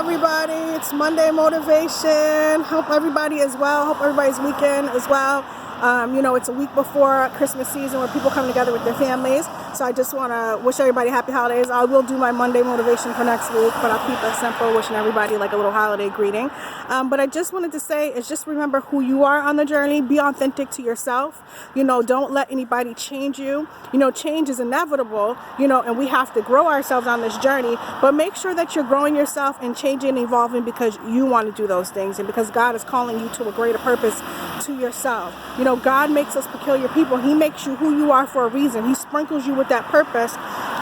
everybody. It's Monday Motivation. Hope everybody is well. Hope everybody's weekend is well. It's a week before Christmas season where people come together with their families. So I just want to wish everybody happy holidays. I will do my Monday motivation for next week, but I'll keep it simple, wishing everybody like a little holiday greeting. But I just wanted to say is just remember who you are on the journey. Be authentic to yourself. Don't let anybody change you. Change is inevitable, and we have to grow ourselves on this journey. But make sure that you're growing yourself and changing and evolving because you want to do those things and because God is calling you to a greater purpose to yourself. God makes us peculiar people. He makes you who you are for a reason. He sprinkles you with that purpose.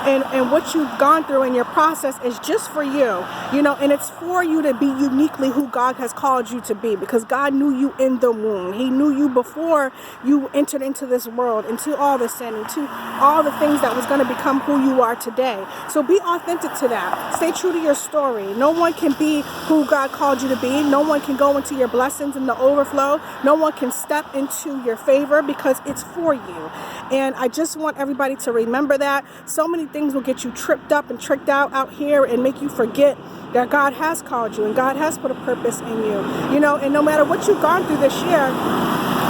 And what you've gone through in your process is just for you, and it's for you to be uniquely who God has called you to be because God knew you in the womb. He knew you before you entered into this world, into all the sin, into all the things that was going to become who you are today. So be authentic to that. Stay true to your story. No one can be who God called you to be. No one can go into your blessings and the overflow. No one can step into your favor because it's for you. And I just want everybody to remember that. So many things will get you tripped up and tricked out here and make you forget that God has called you and God has put a purpose in you. And no matter what you've gone through this year,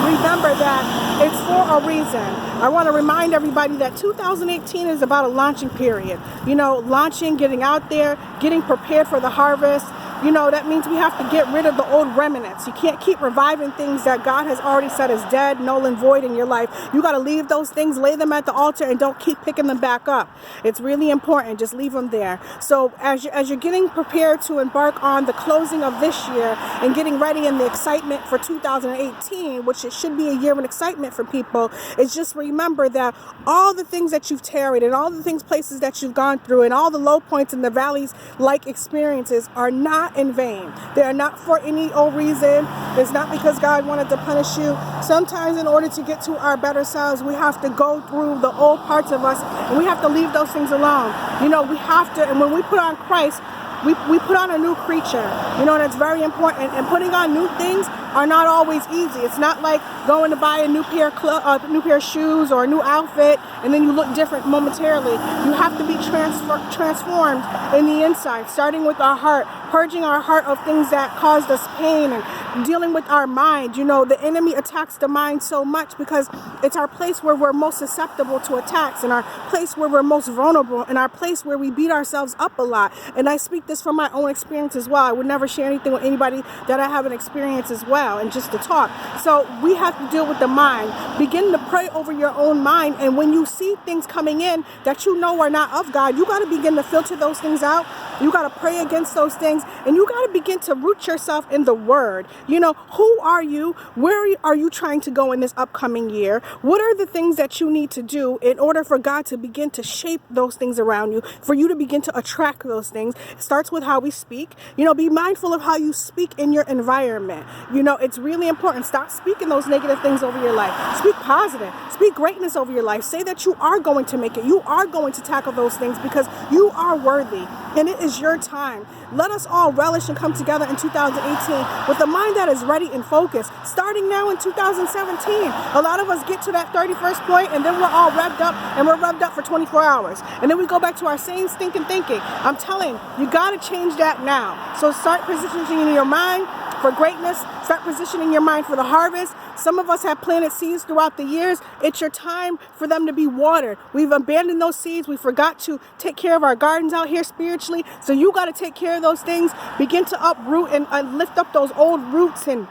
remember that it's for a reason. I want to remind everybody that 2018 is about a launching period. Launching, getting out there, getting prepared for the harvest. That means we have to get rid of the old remnants. You can't keep reviving things that God has already said is dead, null and void in your life. You got to leave those things, lay them at the altar, and don't keep picking them back up. It's really important. Just leave them there. So as you're getting prepared to embark on the closing of this year and getting ready in the excitement for 2018, which it should be a year of excitement for people, is just remember that all the things that you've tarried and all the places that you've gone through and all the low points and the valleys like experiences are not in vain. They are not for any old reason. It's not because God wanted to punish you. Sometimes in order to get to our better selves, we have to go through the old parts of us and we have to leave those things alone. We have to, and when we put on Christ, we put on a new creature, and it's very important. And putting on new things are not always easy. It's not like going to buy a new pair of shoes or a new outfit and then you look different momentarily. You have to be transformed in the inside, starting with our heart, purging our heart of things that caused us pain and dealing with our mind. The enemy attacks the mind so much because it's our place where we're most susceptible to attacks and our place where we're most vulnerable and our place where we beat ourselves up a lot. And I speak this from my own experience as well. I would never share anything with anybody that I haven't experienced as well, and just to talk. So we have to deal with the mind. Begin to pray over your own mind, and when you see things coming in that are not of God, you got to begin to filter those things out. You got to pray against those things, and you got to begin to root yourself in the Word. Who are you? Where are you trying to go in this upcoming year? What are the things that you need to do in order for God to begin to shape those things around you, for you to begin to attract those things? It starts with how we speak. Be mindful of how you speak in your environment. It's really important. Stop speaking those negative things over your life. Speak positive. Speak greatness over your life. Say that you are going to make it. You are going to tackle those things because you are worthy and it is your time. Let us all relish and come together in 2018 with a mind that is ready and focused. Starting now in 2017, a lot of us get to that 31st point and then we're all revved up and we're revved up for 24 hours. And then we go back to our same stinking thinking. I'm telling you got to change that now. So start positioning your mind for greatness. Start positioning your mind for the harvest. Some of us have planted seeds throughout the years. It's your time for them to be watered. We've abandoned those seeds. We forgot to take care of our gardens out here spiritually. So you got to take care of those things. Begin to uproot and lift up those old roots. And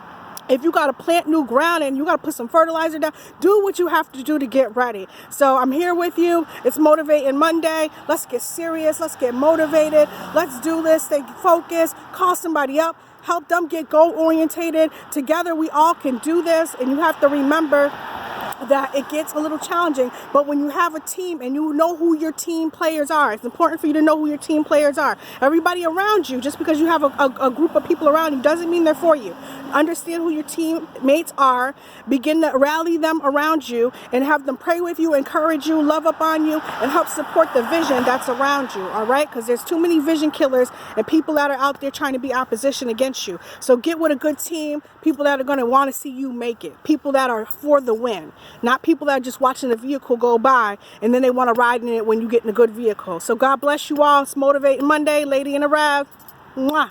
if you got to plant new ground and you got to put some fertilizer down, do what you have to do to get ready. So I'm here with you. It's Motivating Monday. Let's get serious. Let's get motivated. Let's do this. Stay focused. Call somebody up. Help them get goal orientated. Together we all can do this. And you have to remember that it gets a little challenging, but when you have a team and you know who your team players are, it's important for you to know who your team players are. Everybody around you, just because you have a group of people around you doesn't mean they're for you. Understand who your teammates are, begin to rally them around you and have them pray with you, encourage you, love up on you, and help support the vision that's around you, all right? Because there's too many vision killers and people that are out there trying to be opposition against you. So get with a good team, people that are going to want to see you make it, people that are for the win. Not people that are just watching the vehicle go by and then they want to ride in it when you get in a good vehicle. So God bless you all. It's Motivating Monday. Lady in a Rev. Mwah.